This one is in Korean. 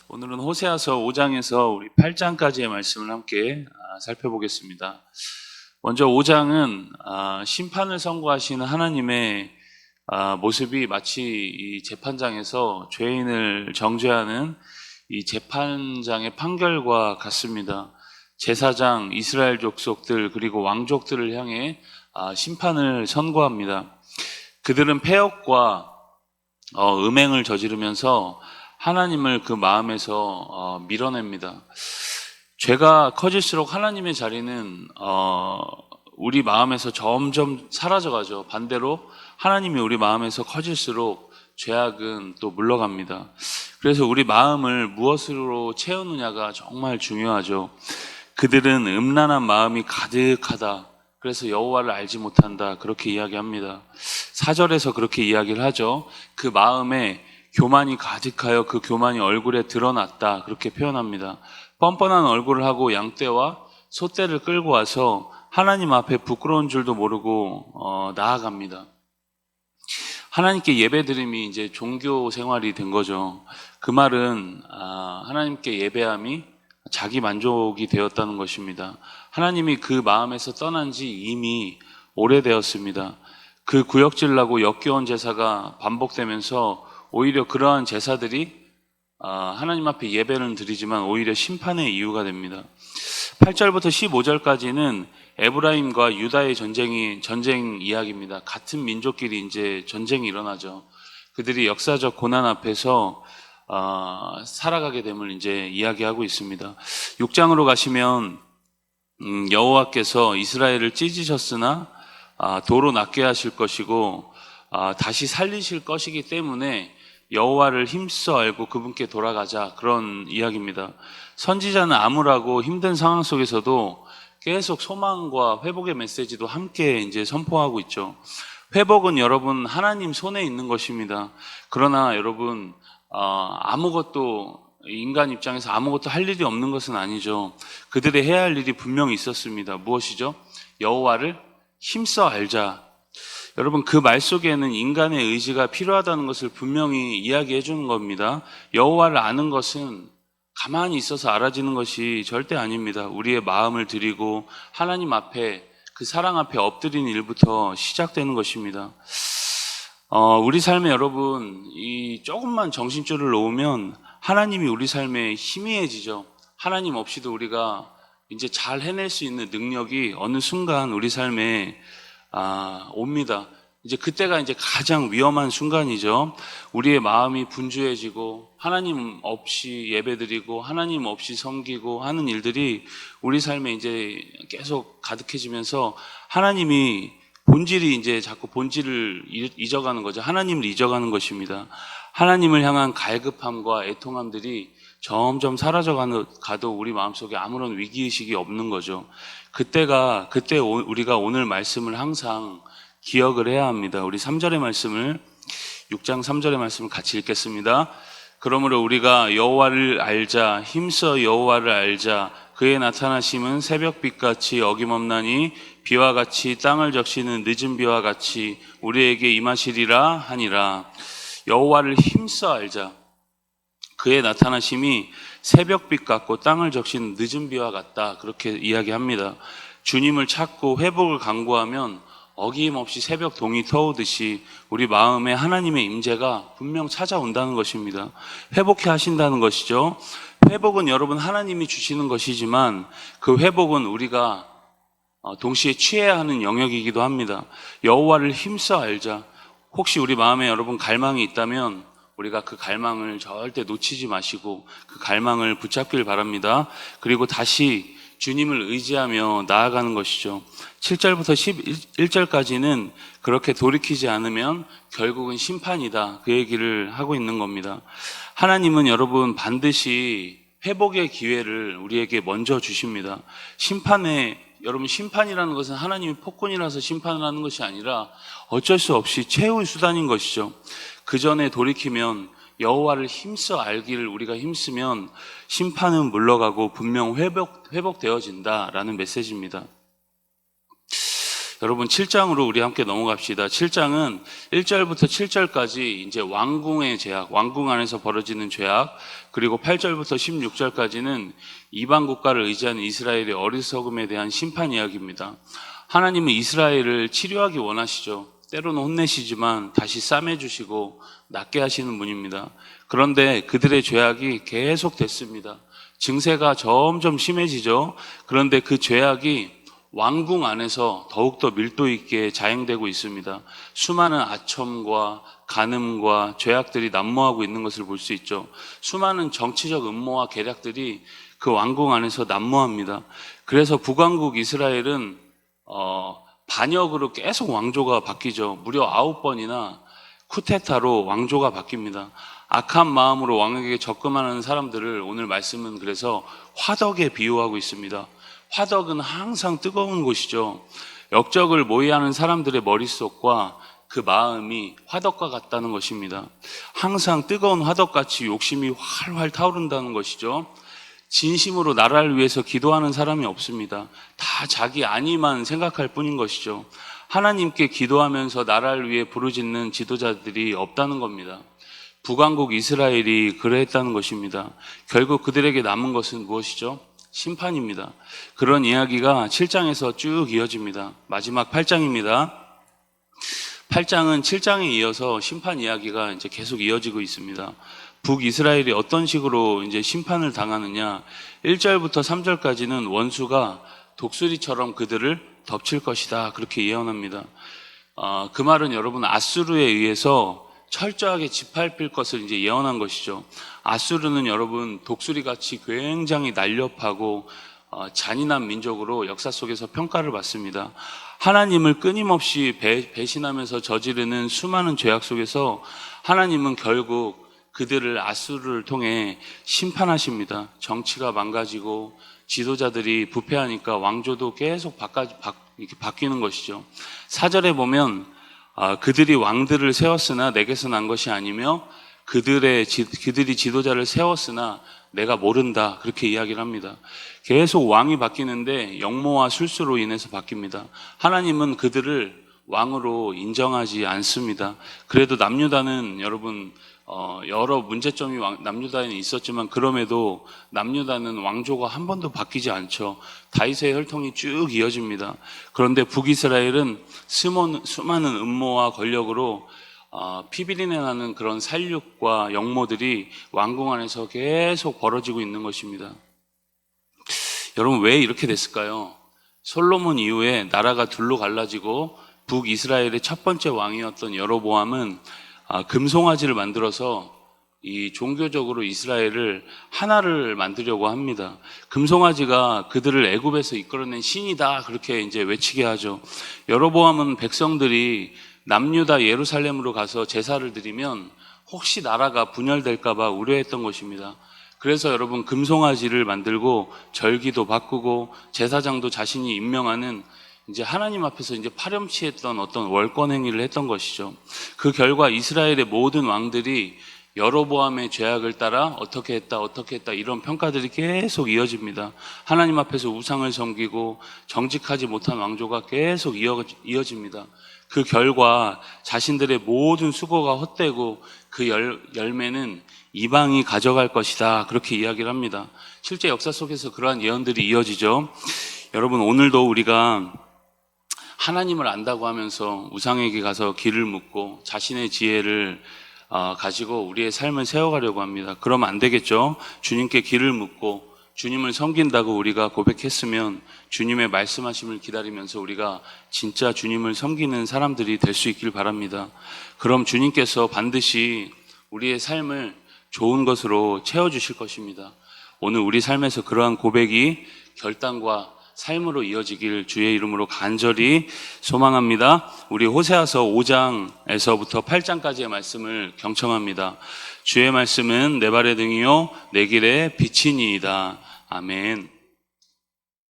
오늘은 호세아서 5장에서 우리 8장까지의 말씀을 함께 살펴보겠습니다. 먼저 5장은 심판을 선고하시는 하나님의 모습이 마치 이 재판장에서 죄인을 정죄하는 이 재판장의 판결과 같습니다. 제사장, 이스라엘 족속들 그리고 왕족들을 향해 심판을 선고합니다. 그들은 패역과 음행을 저지르면서 하나님을 그 마음에서 밀어냅니다. 죄가 커질수록 하나님의 자리는 우리 마음에서 점점 사라져가죠. 반대로 하나님이 우리 마음에서 커질수록 죄악은 또 물러갑니다. 그래서 우리 마음을 무엇으로 채우느냐가 정말 중요하죠. 그들은 음란한 마음이 가득하다. 그래서 여호와를 알지 못한다. 그렇게 이야기합니다. 4절에서 그렇게 이야기를 하죠. 그 마음에 교만이 가득하여 그 교만이 얼굴에 드러났다. 그렇게 표현합니다. 뻔뻔한 얼굴을 하고 양떼와 소떼를 끌고 와서 하나님 앞에 부끄러운 줄도 모르고 나아갑니다. 하나님께 예배드림이 이제 종교 생활이 된 거죠. 그 말은 하나님께 예배함이 자기 만족이 되었다는 것입니다. 하나님이 그 마음에서 떠난 지 이미 오래되었습니다. 그 구역질나고 역겨운 제사가 반복되면서 오히려 그러한 제사들이 하나님 앞에 예배는 드리지만 오히려 심판의 이유가 됩니다. 8절부터 15절까지는 에브라임과 유다의 전쟁 이야기입니다. 같은 민족끼리 이제 전쟁이 일어나죠. 그들이 역사적 고난 앞에서 살아가게 됨을 이제 이야기하고 있습니다. 6장으로 가시면 여호와께서 이스라엘을 찢으셨으나 도로 낫게 하실 것이고 다시 살리실 것이기 때문에 여호와를 힘써 알고 그분께 돌아가자, 그런 이야기입니다. 선지자는 암울하고 힘든 상황 속에서도 계속 소망과 회복의 메시지도 함께 이제 선포하고 있죠. 회복은 여러분 하나님 손에 있는 것입니다. 그러나 여러분 아무것도, 인간 입장에서 아무것도 할 일이 없는 것은 아니죠. 그들이 해야 할 일이 분명히 있었습니다. 무엇이죠? 여호와를 힘써 알자. 여러분, 그 말 속에는 인간의 의지가 필요하다는 것을 분명히 이야기해 주는 겁니다. 여호와를 아는 것은 가만히 있어서 알아지는 것이 절대 아닙니다. 우리의 마음을 드리고 하나님 앞에, 그 사랑 앞에 엎드리는 일부터 시작되는 것입니다. 우리 삶에 여러분, 이 조금만 정신줄을 놓으면 하나님이 우리 삶에 희미해지죠. 하나님 없이도 우리가 이제 잘 해낼 수 있는 능력이 어느 순간 우리 삶에 옵니다. 이제 그때가 이제 가장 위험한 순간이죠. 우리의 마음이 분주해지고 하나님 없이 예배드리고 하나님 없이 섬기고 하는 일들이 우리 삶에 이제 계속 가득해지면서 하나님이 본질이 이제 자꾸 본질을 잊어가는 거죠. 하나님을 잊어가는 것입니다. 하나님을 향한 갈급함과 애통함들이 점점 사라져가도 우리 마음속에 아무런 위기의식이 없는 거죠. 그때 우리가 오늘 말씀을 항상 기억을 해야 합니다. 우리 3절의 말씀을, 6장 3절의 말씀을 같이 읽겠습니다. 그러므로 우리가 여호와를 알자, 힘써 여호와를 알자. 그의 나타나심은 새벽빛같이 어김없나니 비와 같이 땅을 적시는 늦은 비와 같이 우리에게 임하시리라 하니라. 여호와를 힘써 알자. 그의 나타나심이 새벽빛 같고 땅을 적시는 늦은 비와 같다. 그렇게 이야기합니다. 주님을 찾고 회복을 간구하면 어김없이 새벽 동이 터오듯이 우리 마음에 하나님의 임재가 분명 찾아온다는 것입니다. 회복해 하신다는 것이죠. 회복은 여러분 하나님이 주시는 것이지만 그 회복은 우리가 동시에 취해야 하는 영역이기도 합니다. 여호와를 힘써 알자. 혹시 우리 마음에 여러분 갈망이 있다면 우리가 그 갈망을 절대 놓치지 마시고 그 갈망을 붙잡길 바랍니다. 그리고 다시 주님을 의지하며 나아가는 것이죠. 7절부터 11절까지는 그렇게 돌이키지 않으면 결국은 심판이다, 그 얘기를 하고 있는 겁니다. 하나님은 여러분 반드시 회복의 기회를 우리에게 먼저 주십니다. 여러분 심판이라는 것은 하나님이 폭군이라서 심판을 하는 것이 아니라 어쩔 수 없이 최후의 수단인 것이죠. 그 전에 돌이키면, 여호와를 힘써 알기를 우리가 힘쓰면 심판은 물러가고 분명 회복되어진다라는 메시지입니다. 여러분 7장으로 우리 함께 넘어갑시다. 7장은 1절부터 7절까지 이제 왕궁의 죄악, 왕궁 안에서 벌어지는 죄악, 그리고 8절부터 16절까지는 이방 국가를 의지하는 이스라엘의 어리석음에 대한 심판 이야기입니다. 하나님은 이스라엘을 치료하기 원하시죠. 때로는 혼내시지만 다시 싸매주시고 낫게 하시는 분입니다. 그런데 그들의 죄악이 계속됐습니다. 증세가 점점 심해지죠. 그런데 그 죄악이 왕궁 안에서 더욱더 밀도 있게 자행되고 있습니다. 수많은 아첨과 간음과 죄악들이 난무하고 있는 것을 볼 수 있죠. 수많은 정치적 음모와 계략들이 그 왕궁 안에서 난무합니다. 그래서 북왕국 이스라엘은 반역으로 계속 왕조가 바뀌죠. 무려 9번이나 쿠데타로 왕조가 바뀝니다. 악한 마음으로 왕에게 접근하는 사람들을 오늘 말씀은 그래서 화덕에 비유하고 있습니다. 화덕은 항상 뜨거운 곳이죠. 역적을 모의하는 사람들의 머릿속과 그 마음이 화덕과 같다는 것입니다. 항상 뜨거운 화덕같이 욕심이 활활 타오른다는 것이죠. 진심으로 나라를 위해서 기도하는 사람이 없습니다. 다 자기 안위만 생각할 뿐인 것이죠. 하나님께 기도하면서 나라를 위해 부르짖는 지도자들이 없다는 겁니다. 북왕국 이스라엘이 그러했다는 것입니다. 결국 그들에게 남은 것은 무엇이죠? 심판입니다. 그런 이야기가 7장에서 쭉 이어집니다. 마지막 8장입니다. 8장은 7장에 이어서 심판 이야기가 이제 계속 이어지고 있습니다. 북이스라엘이 어떤 식으로 이제 심판을 당하느냐? 1절부터 3절까지는 원수가 독수리처럼 그들을 덮칠 것이다. 그렇게 예언합니다. 그 말은 여러분 아수르에 의해서 철저하게 짓밟힐 것을 이제 예언한 것이죠. 아수르는 여러분 독수리같이 굉장히 날렵하고 잔인한 민족으로 역사 속에서 평가를 받습니다. 하나님을 끊임없이 배신하면서 저지르는 수많은 죄악 속에서 하나님은 결국 그들을 아수르를 통해 심판하십니다. 정치가 망가지고 지도자들이 부패하니까 왕조도 계속 이렇게 바뀌는 것이죠. 4절에 보면 그들이 왕들을 세웠으나 내게서 난 것이 아니며 그들이 지도자를 세웠으나 내가 모른다. 그렇게 이야기를 합니다. 계속 왕이 바뀌는데 역모와 술수로 인해서 바뀝니다. 하나님은 그들을 왕으로 인정하지 않습니다. 그래도 남유다는 여러분 여러 문제점이 남유다에는 있었지만 그럼에도 남유다는 왕조가 한 번도 바뀌지 않죠. 다윗의 혈통이 쭉 이어집니다. 그런데 북이스라엘은 수많은 음모와 권력으로 피비린내 나는 그런 살육과 역모들이 왕궁 안에서 계속 벌어지고 있는 것입니다. 여러분 왜 이렇게 됐을까요? 솔로몬 이후에 나라가 둘로 갈라지고 북이스라엘의 첫 번째 왕이었던 여로보암은 금송아지를 만들어서 이 종교적으로 이스라엘을 하나를 만들려고 합니다. 금송아지가 그들을 애굽에서 이끌어낸 신이다 그렇게 이제 외치게 하죠. 여로보암은 백성들이 남유다 예루살렘으로 가서 제사를 드리면 혹시 나라가 분열될까 봐 우려했던 것입니다. 그래서 여러분 금송아지를 만들고 절기도 바꾸고 제사장도 자신이 임명하는 이제 하나님 앞에서 이제 파렴치했던 어떤 월권 행위를 했던 것이죠. 그 결과 이스라엘의 모든 왕들이 여로보암의 죄악을 따라 어떻게 했다 이런 평가들이 계속 이어집니다. 하나님 앞에서 우상을 섬기고 정직하지 못한 왕조가 계속 이어집니다. 그 결과 자신들의 모든 수고가 헛되고 그 열매는 이방이 가져갈 것이다. 그렇게 이야기를 합니다. 실제 역사 속에서 그러한 예언들이 이어지죠. 여러분 오늘도 우리가 하나님을 안다고 하면서 우상에게 가서 길을 묻고 자신의 지혜를 가지고 우리의 삶을 세워가려고 합니다. 그러면 안 되겠죠. 주님께 길을 묻고 주님을 섬긴다고 우리가 고백했으면 주님의 말씀하심을 기다리면서 우리가 진짜 주님을 섬기는 사람들이 될 수 있길 바랍니다. 그럼 주님께서 반드시 우리의 삶을 좋은 것으로 채워주실 것입니다. 오늘 우리 삶에서 그러한 고백이 결단과 삶으로 이어지길 주의 이름으로 간절히 소망합니다. 우리 호세아서 5장에서부터 8장까지의 말씀을 경청합니다. 주의 말씀은 내 발의 등이요 내 길의 빛이니이다. 아멘.